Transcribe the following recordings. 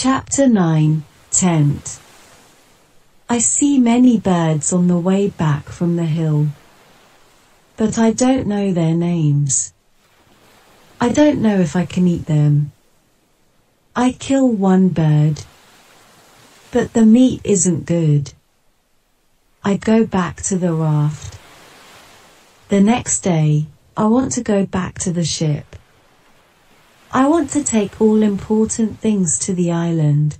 Chapter 9, Tent. I see many birds on the way back from the hill, but I don't know their names. I don't know if I can eat them. I kill one bird, but the meat isn't good. I go back to the raft. The next day, I want to go back to the ship. I want to take all important things to the island.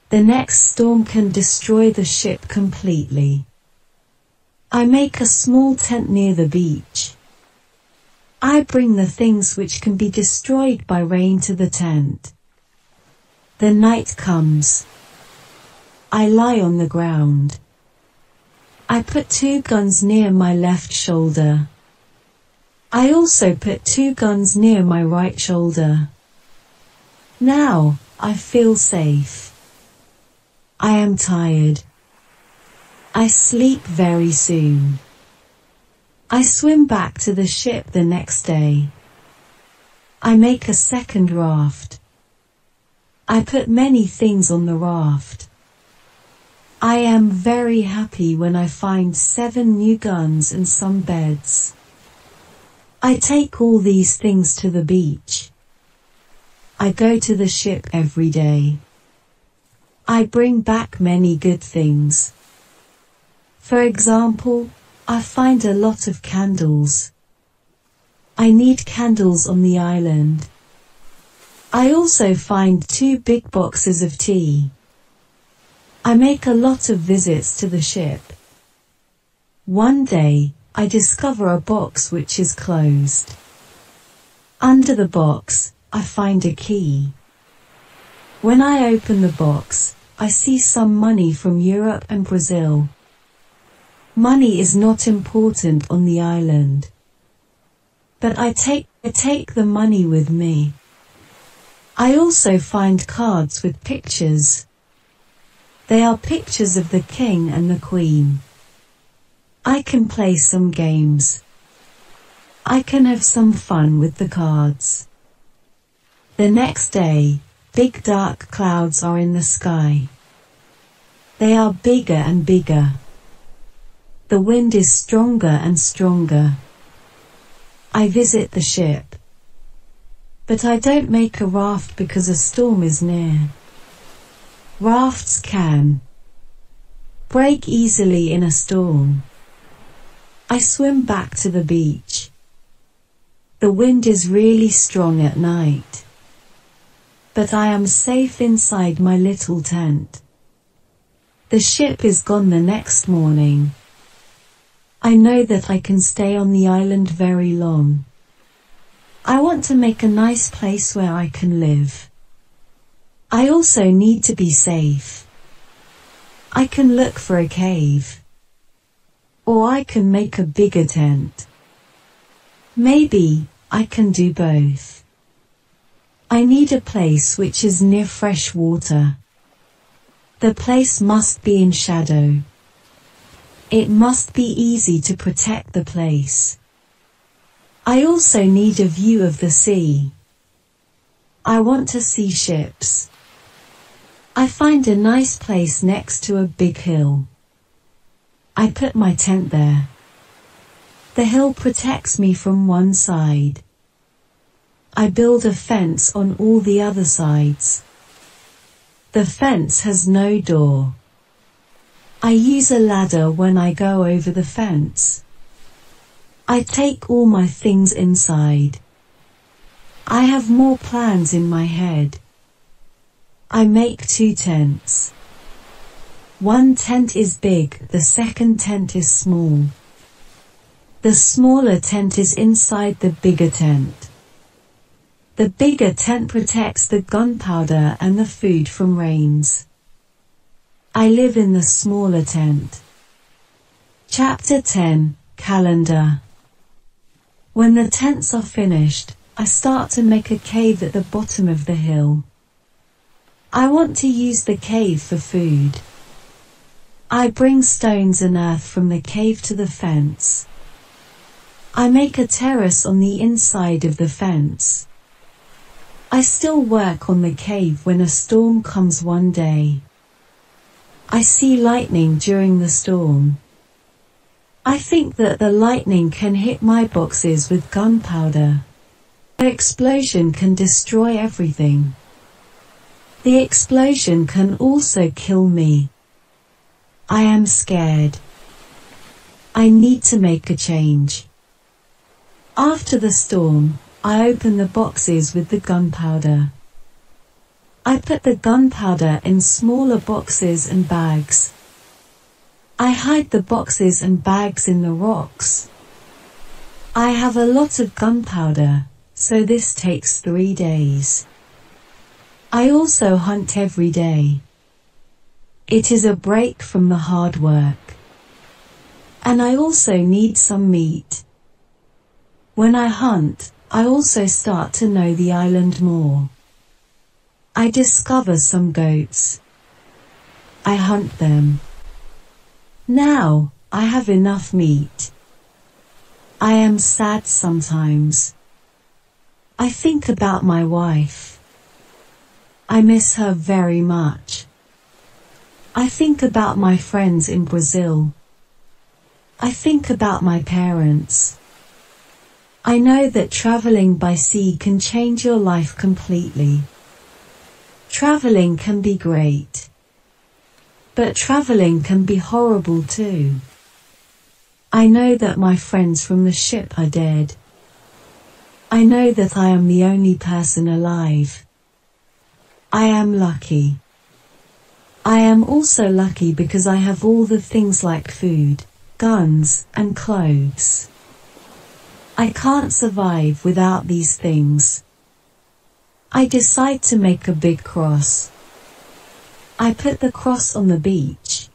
The next storm can destroy the ship completely. I make a small tent near the beach. I bring the things which can be destroyed by rain to the tent. The night comes. I lie on the ground. I put 2 guns near my left shoulder. I also put 2 guns near my right shoulder. Now, I feel safe. I am tired. I sleep very soon. I swim back to the ship the next day. I make a second raft. I put many things on the raft. I am very happy when I find 7 new guns and some beds. I take all these things to the beach. I go to the ship every day. I bring back many good things. For example, I find a lot of candles. I need candles on the island. I also find 2 big boxes of tea. I make a lot of visits to the ship. One day, I discover a box which is closed. Under the box, I find a key. When I open the box, I see some money from Europe and Brazil. Money is not important on the island. But I take the money with me. I also find cards with pictures. They are pictures of the king and the queen. I can play some games. I can have some fun with the cards. The next day, big dark clouds are in the sky. They are bigger and bigger. The wind is stronger and stronger. I visit the ship. But I don't make a raft because a storm is near. Rafts can break easily in a storm. I swim back to the beach. The wind is really strong at night. But I am safe inside my little tent. The ship is gone the next morning. I know that I can stay on the island very long. I want to make a nice place where I can live. I also need to be safe. I can look for a cave. Or I can make a bigger tent. Maybe I can do both. I need a place which is near fresh water. The place must be in shadow. It must be easy to protect the place. I also need a view of the sea. I want to see ships. I find a nice place next to a big hill. I put my tent there. The hill protects me from one side. I build a fence on all the other sides. The fence has no door. I use a ladder when I go over the fence. I take all my things inside. I have more plans in my head. I make 2 tents. One tent is big, the second tent is small. The smaller tent is inside the bigger tent. The bigger tent protects the gunpowder and the food from rains. I live in the smaller tent. Chapter 10, Calendar. When the tents are finished, I start to make a cave at the bottom of the hill. I want to use the cave for food. I bring stones and earth from the cave to the fence. I make a terrace on the inside of the fence. I still work on the cave when a storm comes one day. I see lightning during the storm. I think that the lightning can hit my boxes with gunpowder. The explosion can destroy everything. The explosion can also kill me. I am scared. I need to make a change. After the storm, I open the boxes with the gunpowder. I put the gunpowder in smaller boxes and bags. I hide the boxes and bags in the rocks. I have a lot of gunpowder, so this takes 3 days. I also hunt every day. It is a break from the hard work. And I also need some meat. When I hunt, I also start to know the island more. I discover some goats. I hunt them. Now, I have enough meat. I am sad sometimes. I think about my wife. I miss her very much. I think about my friends in Brazil. I think about my parents. I know that traveling by sea can change your life completely. Traveling can be great. But traveling can be horrible too. I know that my friends from the ship are dead. I know that I am the only person alive. I am lucky. I am also lucky because I have all the things like food, guns, and clothes. I can't survive without these things. I decide to make a big cross. I put the cross on the beach.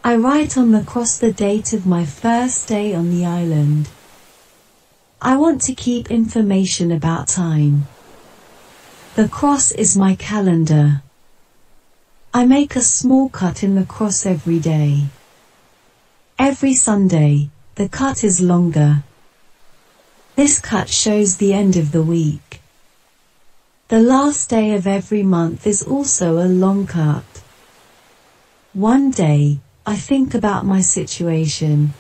I write on the cross the date of my first day on the island. I want to keep information about time. The cross is my calendar. I make a small cut in the cross every day. Every Sunday, the cut is longer. This cut shows the end of the week. The last day of every month is also a long cut. One day, I think about my situation.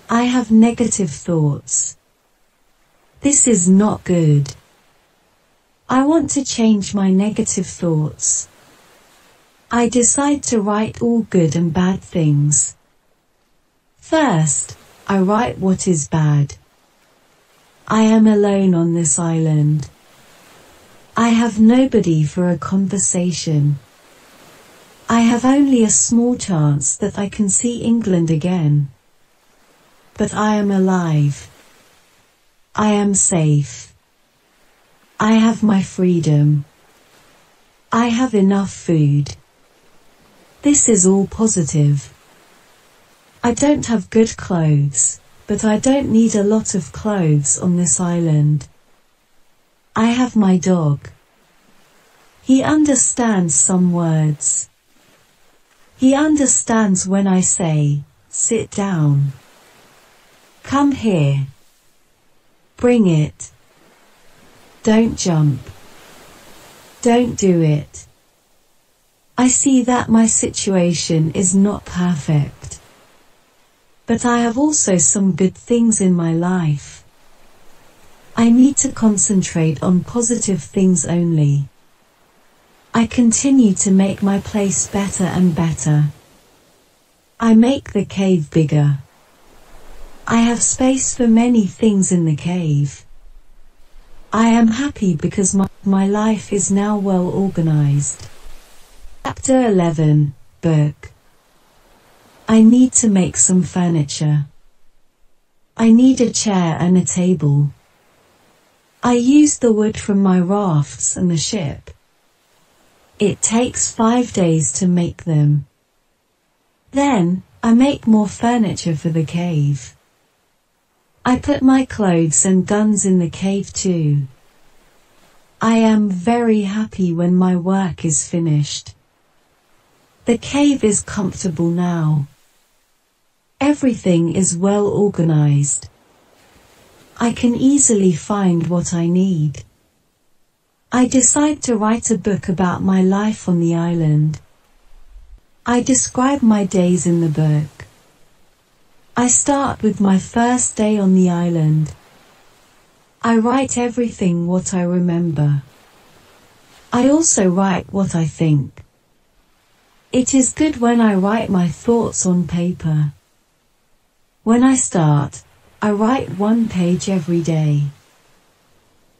I have negative thoughts. This is not good. I want to change my negative thoughts. I decide to write all good and bad things. First, I write what is bad. I am alone on this island. I have nobody for a conversation. I have only a small chance that I can see England again. But I am alive. I am safe. I have my freedom. I have enough food. This is all positive. I don't have good clothes, but I don't need a lot of clothes on this island. I have my dog. He understands some words. He understands when I say, sit down. Come here. Bring it. Don't jump. Don't do it. I see that my situation is not perfect. But I have also some good things in my life. I need to concentrate on positive things only. I continue to make my place better and better. I make the cave bigger. I have space for many things in the cave. I am happy because my life is now well organized. Chapter 11, Book. I need to make some furniture. I need a chair and a table. I use the wood from my rafts and the ship. It takes 5 days to make them. Then, I make more furniture for the cave. I put my clothes and guns in the cave too. I am very happy when my work is finished. The cave is comfortable now. Everything is well organized. I can easily find what I need. I decide to write a book about my life on the island. I describe my days in the book. I start with my first day on the island. I write everything what I remember. I also write what I think. It is good when I write my thoughts on paper. When I start, I write 1 page every day.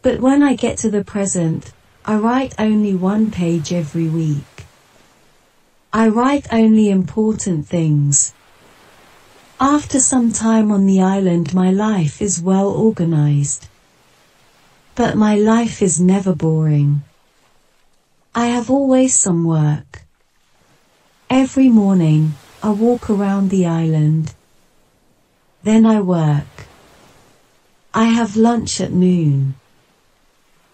But when I get to the present, I write only 1 page every week. I write only important things. After some time on the island, my life is well organized. But my life is never boring. I have always some work. Every morning, I walk around the island. Then I work. I have lunch at noon.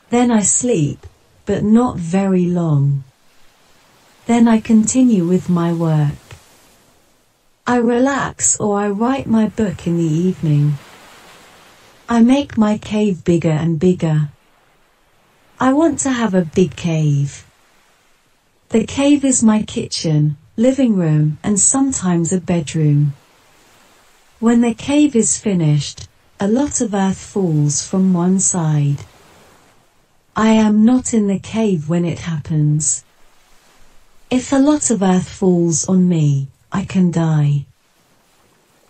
Then I sleep, but not very long. Then I continue with my work. I relax or I write my book in the evening. I make my cave bigger and bigger. I want to have a big cave. The cave is my kitchen, living room, and sometimes a bedroom. When the cave is finished, a lot of earth falls from one side. I am not in the cave when it happens. If a lot of earth falls on me, I can die.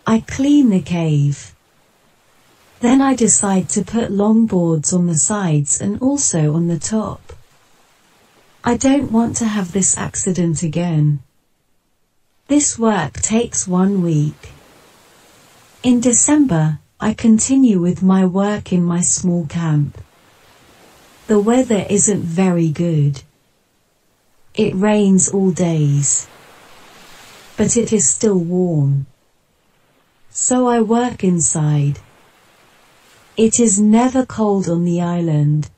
I clean the cave. Then I decide to put long boards on the sides and also on the top. I don't want to have this accident again. This work takes 1 week. In December, I continue with my work in my small camp. The weather isn't very good. It rains all days. But it is still warm. So I work inside. It is never cold on the island.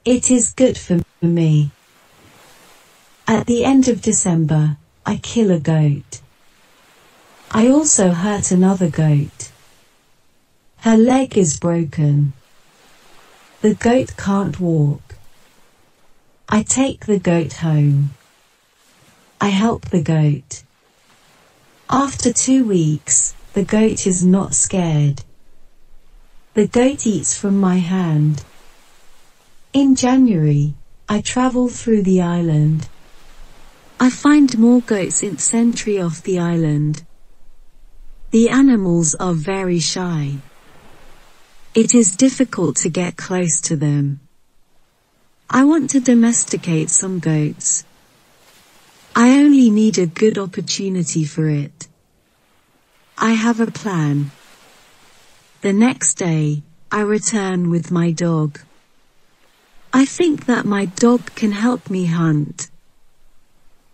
It is good for me. At the end of December, I kill a goat. I also hurt another goat. Her leg is broken. The goat can't walk. I take the goat home. I help the goat. After 2 weeks, the goat is not scared. The goat eats from my hand. In January, I travel through the island. I find more goats in century off the island. The animals are very shy. It is difficult to get close to them. I want to domesticate some goats. I only need a good opportunity for it. I have a plan. The next day, I return with my dog. I think that my dog can help me hunt.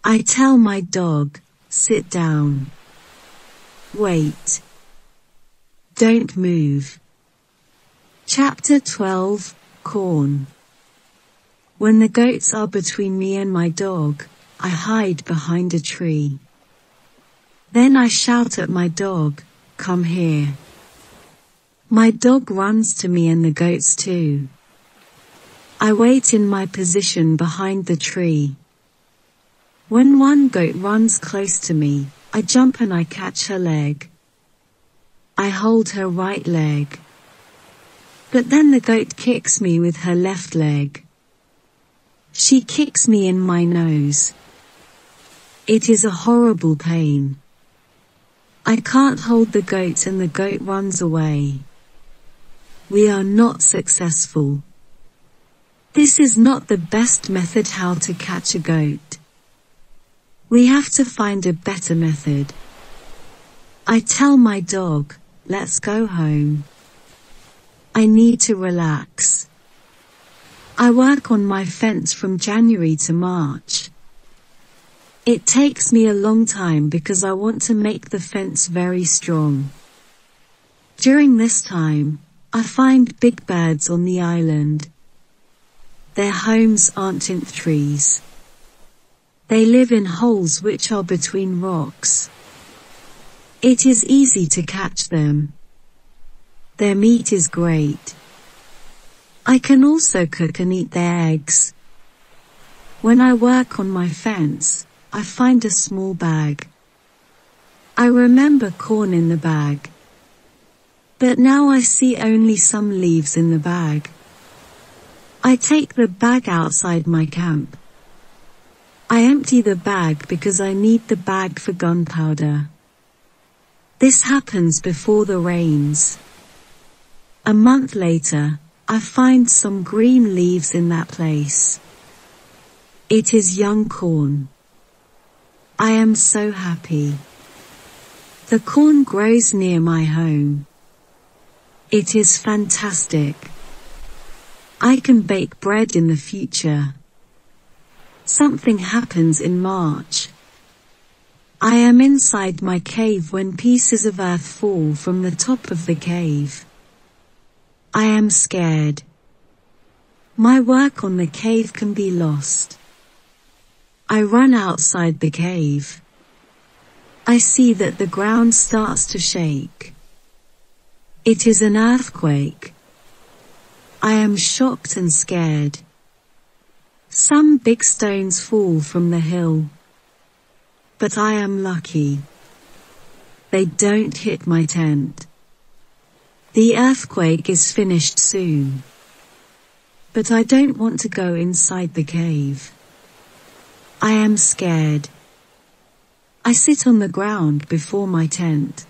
I tell my dog, sit down. Wait. Don't move. Chapter 12, Corn. When the goats are between me and my dog, I hide behind a tree. Then I shout at my dog, come here. My dog runs to me and the goats too. I wait in my position behind the tree. When one goat runs close to me, I jump and I catch her leg. I hold her right leg. But then the goat kicks me with her left leg. She kicks me in my nose. It is a horrible pain. I can't hold the goat and the goat runs away. We are not successful. This is not the best method how to catch a goat. We have to find a better method. I tell my dog, let's go home. I need to relax. I work on my fence from January to March. It takes me a long time because I want to make the fence very strong. During this time, I find big birds on the island. Their homes aren't in trees. They live in holes which are between rocks. It is easy to catch them. Their meat is great. I can also cook and eat their eggs. When I work on my fence, I find a small bag. I remember corn in the bag. But now I see only some leaves in the bag. I take the bag outside my camp. I empty the bag because I need the bag for gunpowder. This happens before the rains. A month later, I find some green leaves in that place. It is young corn. I am so happy. The corn grows near my home. It is fantastic. I can bake bread in the future. Something happens in March. I am inside my cave when pieces of earth fall from the top of the cave. I am scared. My work on the cave can be lost. I run outside the cave. I see that the ground starts to shake. It is an earthquake. I am shocked and scared. Some big stones fall from the hill. But I am lucky. They don't hit my tent. The earthquake is finished soon. But I don't want to go inside the cave. I am scared. I sit on the ground before my tent.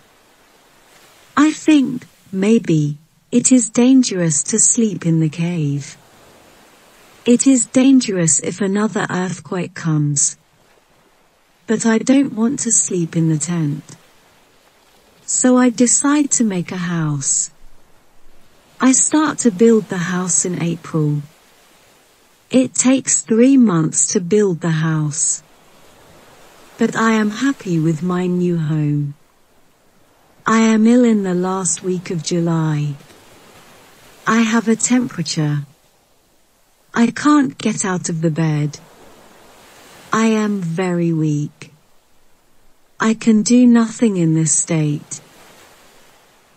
I think, maybe, it is dangerous to sleep in the cave. It is dangerous if another earthquake comes. But I don't want to sleep in the tent. So I decide to make a house. I start to build the house in April. It takes 3 months to build the house. But I am happy with my new home. I am ill in the last week of July. I have a temperature. I can't get out of the bed. I am very weak. I can do nothing in this state.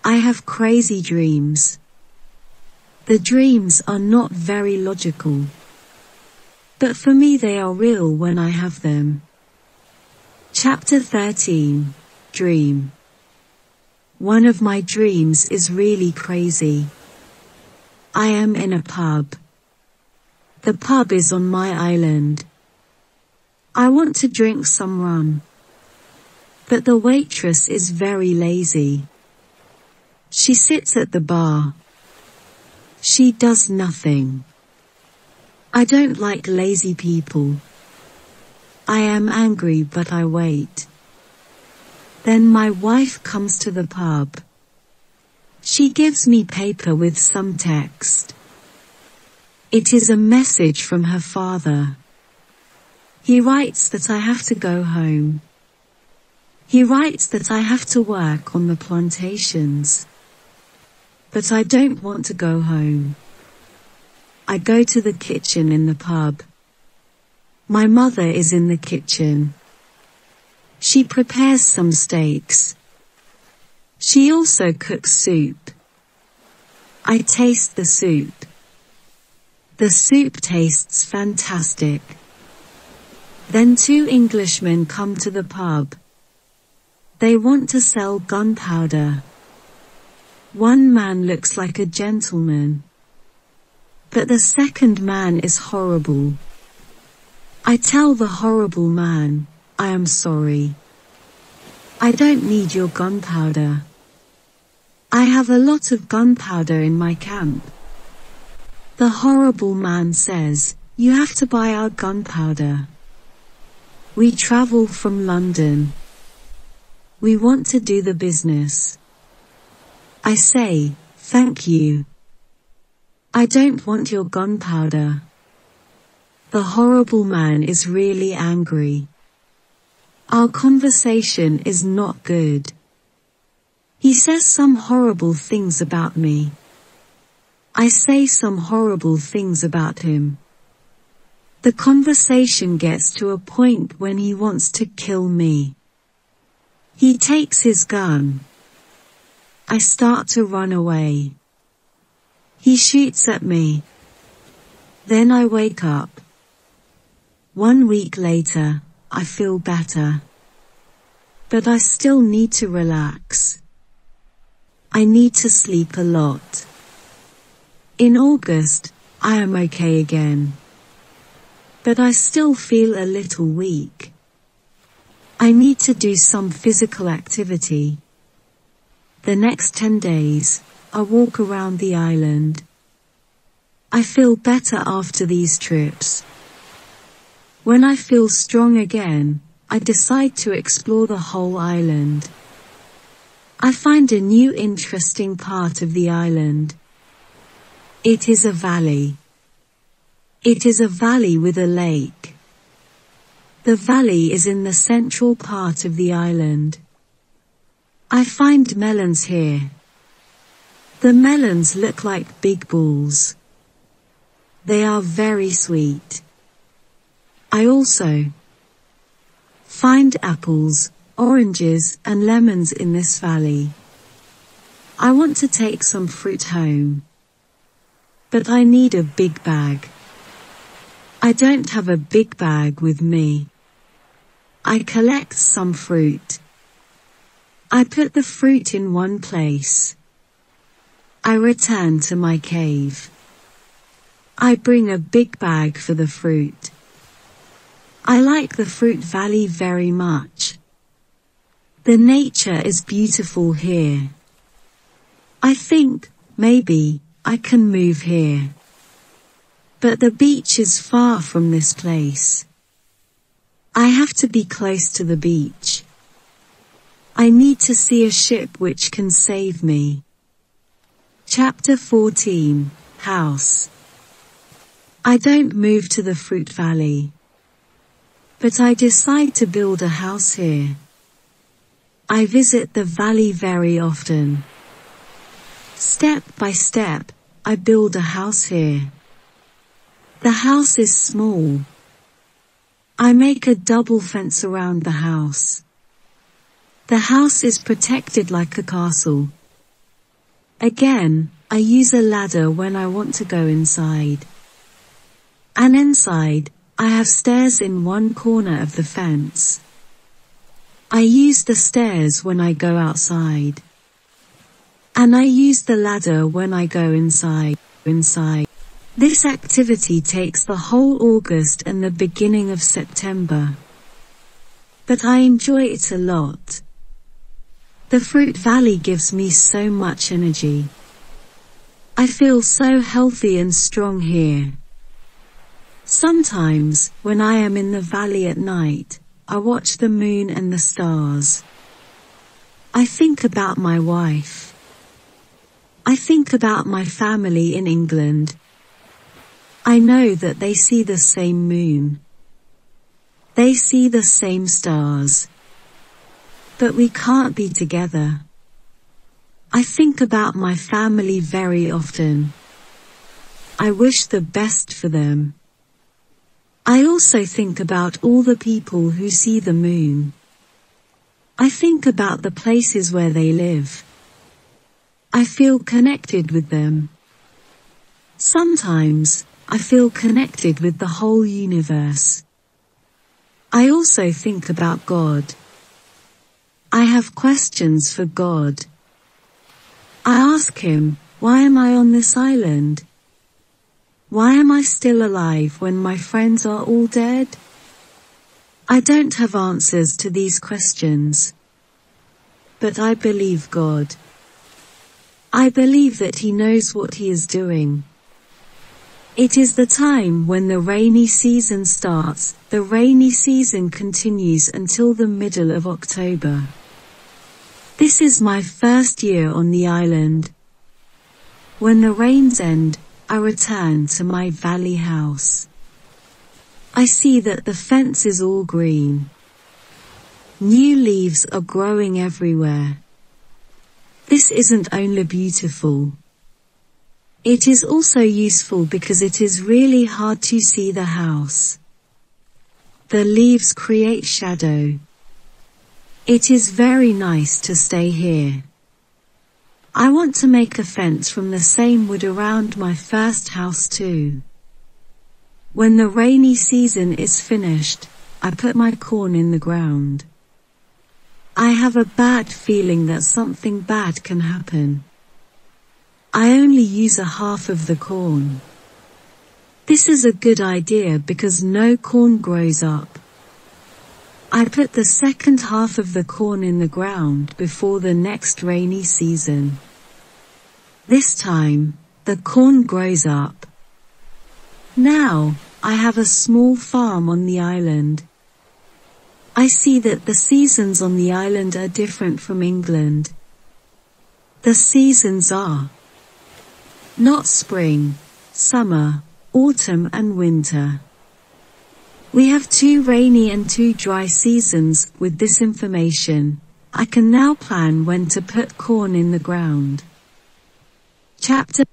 I have crazy dreams. The dreams are not very logical. But for me they are real when I have them. Chapter 13. Dream. One of my dreams is really crazy. I am in a pub. The pub is on my island. I want to drink some rum. But the waitress is very lazy. She sits at the bar. She does nothing. I don't like lazy people. I am angry but I wait. Then my wife comes to the pub. She gives me paper with some text. It is a message from her father. He writes that I have to go home. He writes that I have to work on the plantations. But I don't want to go home. I go to the kitchen in the pub. My mother is in the kitchen. She prepares some steaks. She also cooks soup. I taste the soup. The soup tastes fantastic. Then 2 Englishmen come to the pub. They want to sell gunpowder. One man looks like a gentleman. But the second man is horrible. I tell the horrible man, I am sorry. I don't need your gunpowder. I have a lot of gunpowder in my camp. The horrible man says, you have to buy our gunpowder. We travel from London. We want to do the business. I say, thank you. I don't want your gunpowder. The horrible man is really angry. Our conversation is not good. He says some horrible things about me. I say some horrible things about him. The conversation gets to a point when he wants to kill me. He takes his gun. I start to run away. He shoots at me, Then I wake up. 1 week later, I feel better. But I still need to relax. I need to sleep a lot. In August, I am okay again. But I still feel a little weak. I need to do some physical activity. The next 10 days, I walk around the island. I feel better after these trips. When I feel strong again, I decide to explore the whole island. I find a new interesting part of the island. It is a valley. It is a valley with a lake. The valley is in the central part of the island. I find melons here. The melons look like big balls. They are very sweet. I also find apples, oranges, and lemons in this valley. I want to take some fruit home. But I need a big bag. I don't have a big bag with me. I collect some fruit. I put the fruit in one place. I return to my cave. I bring a big bag for the fruit. I like the fruit valley very much. The nature is beautiful here. I think, maybe, I can move here. But the beach is far from this place. I have to be close to the beach. I need to see a ship which can save me. Chapter 14, House. I don't move to the fruit valley. But I decide to build a house here. I visit the valley very often. Step by step, I build a house here. The house is small. I make a double fence around the house. The house is protected like a castle. Again, I use a ladder when I want to go inside. And inside, I have stairs in one corner of the fence. I use the stairs when I go outside. And I use the ladder when I go inside. This activity takes the whole August and the beginning of September. But I enjoy it a lot. The fruit valley gives me so much energy. I feel so healthy and strong here. Sometimes, when I am in the valley at night, I watch the moon and the stars. I think about my wife. I think about my family in England. I know that they see the same moon. They see the same stars. But we can't be together. I think about my family very often. I wish the best for them. I also think about all the people who see the moon. I think about the places where they live. I feel connected with them. Sometimes, I feel connected with the whole universe. I also think about God. I have questions for God. I ask him, why am I on this island? Why am I still alive when my friends are all dead? I don't have answers to these questions. But I believe God. I believe that he knows what he is doing. It is the time when the rainy season starts. The rainy season continues until the middle of October. This is my first year on the island. When the rains end, I return to my valley house. I see that the fence is all green. New leaves are growing everywhere. This isn't only beautiful. It is also useful because it is really hard to see the house. The leaves create shadow. It is very nice to stay here. I want to make a fence from the same wood around my first house too. When the rainy season is finished, I put my corn in the ground. I have a bad feeling that something bad can happen. I only use a half of the corn. This is a good idea because no corn grows up. I put the second half of the corn in the ground before the next rainy season. This time, the corn grows up. Now, I have a small farm on the island. I see that the seasons on the island are different from England. The seasons are not spring, summer, autumn and winter. We have 2 rainy and 2 dry seasons. With this information, I can now plan when to put corn in the ground. Chapter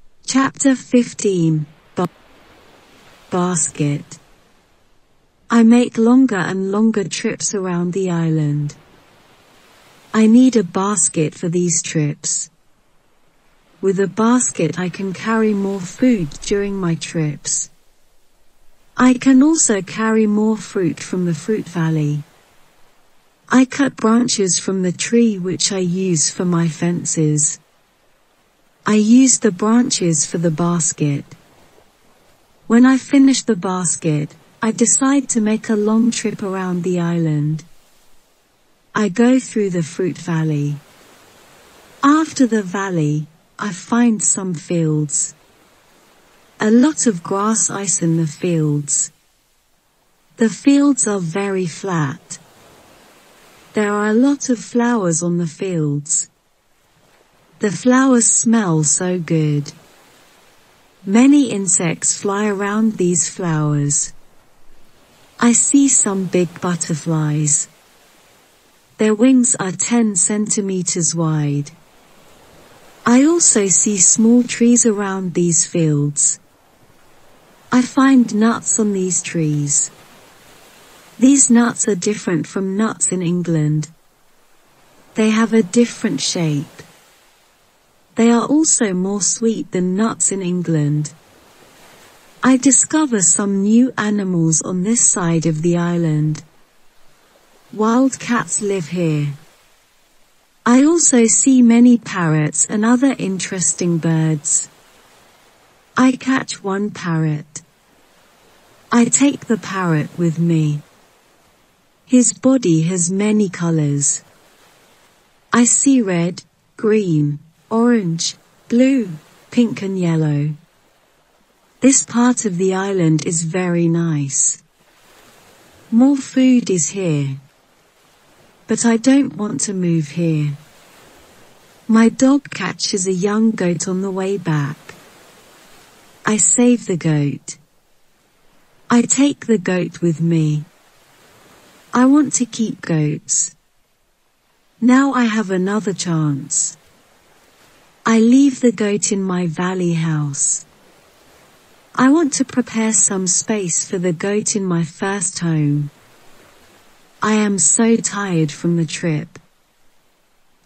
15. Basket. I make longer and longer trips around the island. I need a basket for these trips. With a basket I can carry more food during my trips. I can also carry more fruit from the fruit valley. I cut branches from the tree which I use for my fences. I use the branches for the basket. When I finish the basket, I decide to make a long trip around the island. I go through the fruit valley. After the valley, I find some fields. A lot of grass ice in the fields. The fields are very flat. There are a lot of flowers on the fields. The flowers smell so good. Many insects fly around these flowers. I see some big butterflies. Their wings are 10 centimeters wide. I also see small trees around these fields. I find nuts on these trees. These nuts are different from nuts in England. They have a different shape. They are also more sweet than nuts in England. I discover some new animals on this side of the island. Wild cats live here. I also see many parrots and other interesting birds. I catch one parrot. I take the parrot with me. His body has many colors. I see red, green, orange, blue, pink and yellow. This part of the island is very nice. More food is here. But I don't want to move here. My dog catches a young goat on the way back. I save the goat. I take the goat with me. I want to keep goats. Now I have another chance. I leave the goat in my valley house. I want to prepare some space for the goat in my first home. I am so tired from the trip.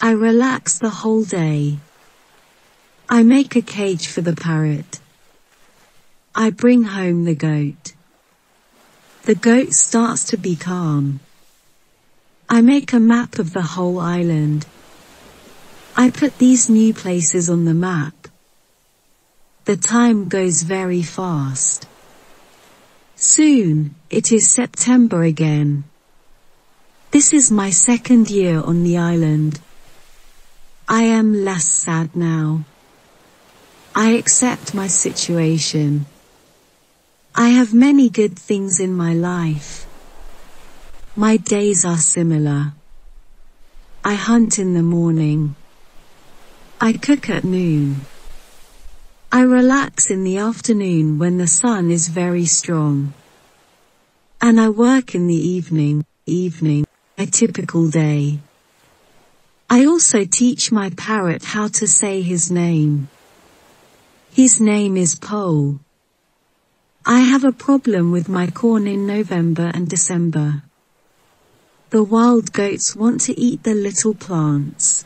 I relax the whole day. I make a cage for the parrot. I bring home the goat. The goat starts to be calm. I make a map of the whole island. I put these new places on the map. The time goes very fast. Soon, it is September again. This is my second year on the island. I am less sad now. I accept my situation. I have many good things in my life. My days are similar. I hunt in the morning. I cook at noon. I relax in the afternoon when the sun is very strong. And I work in the evening, a typical day. I also teach my parrot how to say his name. His name is Pole. I have a problem with my corn in November and December. The wild goats want to eat the little plants.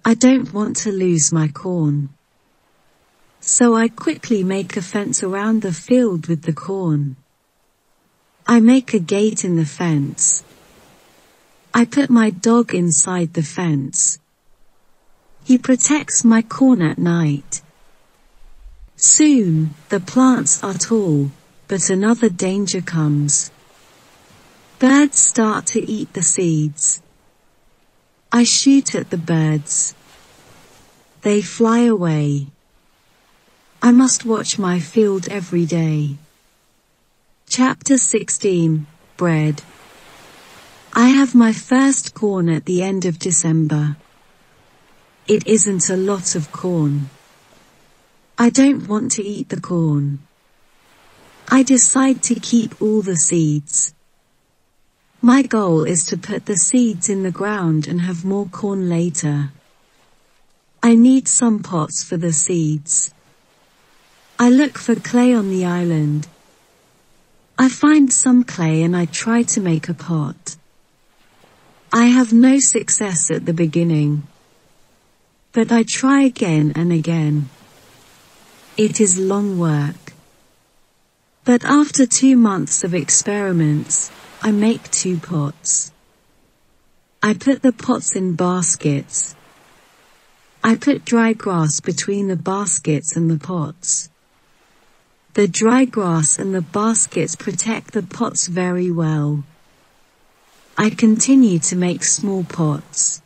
I don't want to lose my corn. So I quickly make a fence around the field with the corn. I make a gate in the fence. I put my dog inside the fence. He protects my corn at night. Soon, the plants are tall, but another danger comes. Birds start to eat the seeds. I shoot at the birds. They fly away. I must watch my field every day. Chapter 16, Bread. I have my first corn at the end of December. It isn't a lot of corn. I don't want to eat the corn. I decide to keep all the seeds. My goal is to put the seeds in the ground and have more corn later. I need some pots for the seeds. I look for clay on the island. I find some clay and I try to make a pot. I have no success at the beginning. But I try again and again. It is long work. But after 2 months of experiments, I make 2 pots. I put the pots in baskets. I put dry grass between the baskets and the pots. The dry grass and the baskets protect the pots very well. I continue to make small pots.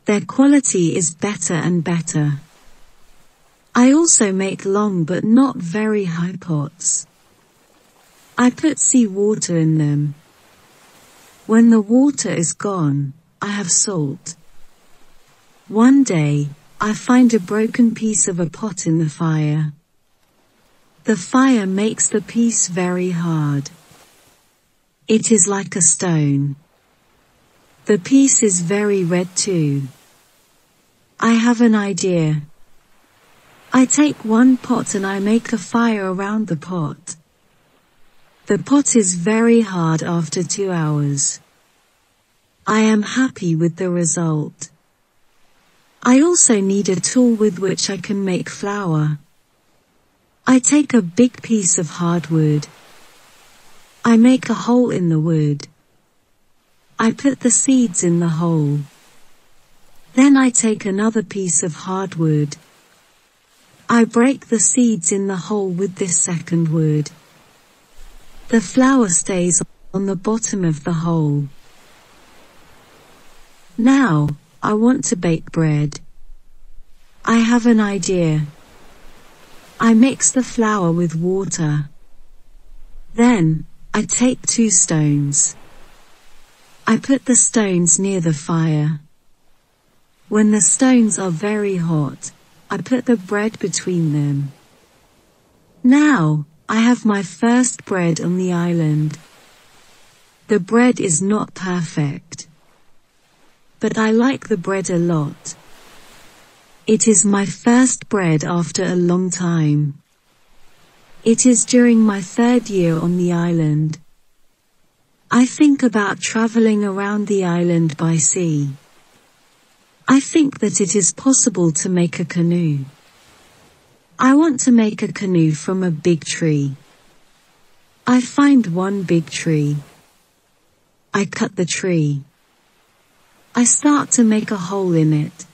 Their quality is better and better. I also make long but not very high pots. I put seawater in them. When the water is gone, I have salt. One day, I find a broken piece of a pot in the fire. The fire makes the piece very hard. It is like a stone. The piece is very red too. I have an idea. I take one pot and I make a fire around the pot. The pot is very hard after 2 hours. I am happy with the result. I also need a tool with which I can make flour. I take a big piece of hardwood. I make a hole in the wood. I put the seeds in the hole. Then I take another piece of hardwood. I break the seeds in the hole with this second wood. The flour stays on the bottom of the hole. Now, I want to bake bread. I have an idea. I mix the flour with water. Then, I take 2 stones. I put the stones near the fire. When the stones are very hot, I put the bread between them. Now, I have my first bread on the island. The bread is not perfect. But I like the bread a lot. It is my first bread after a long time. It is during my 3rd year on the island. I think about traveling around the island by sea. I think that it is possible to make a canoe. I want to make a canoe from a big tree. I find one big tree. I cut the tree. I start to make a hole in it.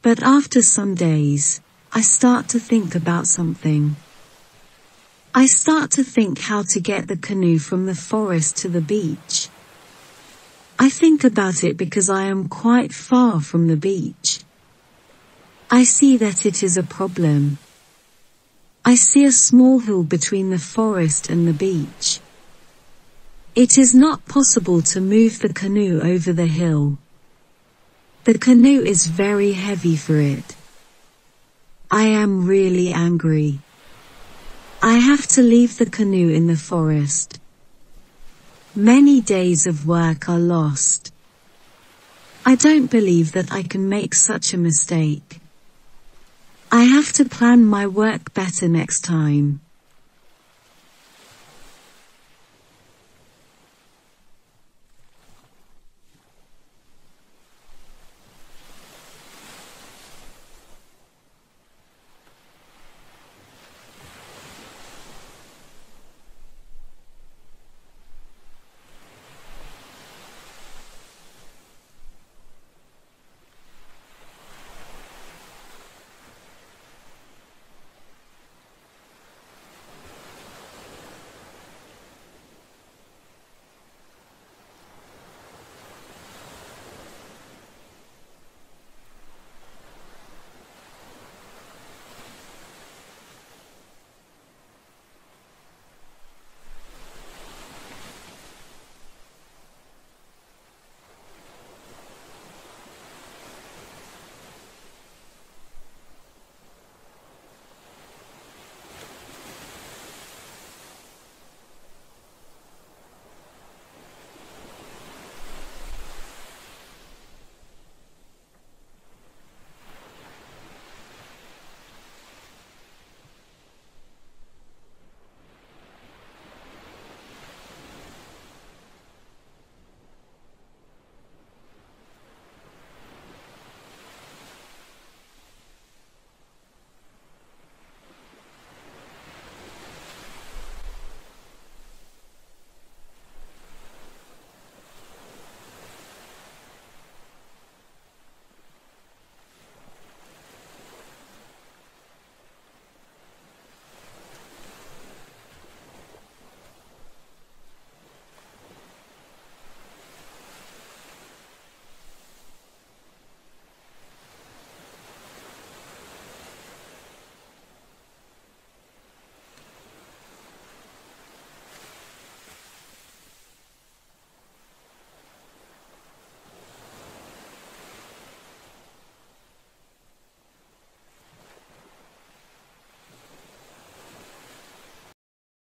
But after some days, I start to think about something. I start to think how to get the canoe from the forest to the beach. I think about it because I am quite far from the beach. I see that it is a problem. I see a small hill between the forest and the beach. It is not possible to move the canoe over the hill. The canoe is very heavy for it. I am really angry. I have to leave the canoe in the forest. Many days of work are lost. I don't believe that I can make such a mistake. I have to plan my work better next time.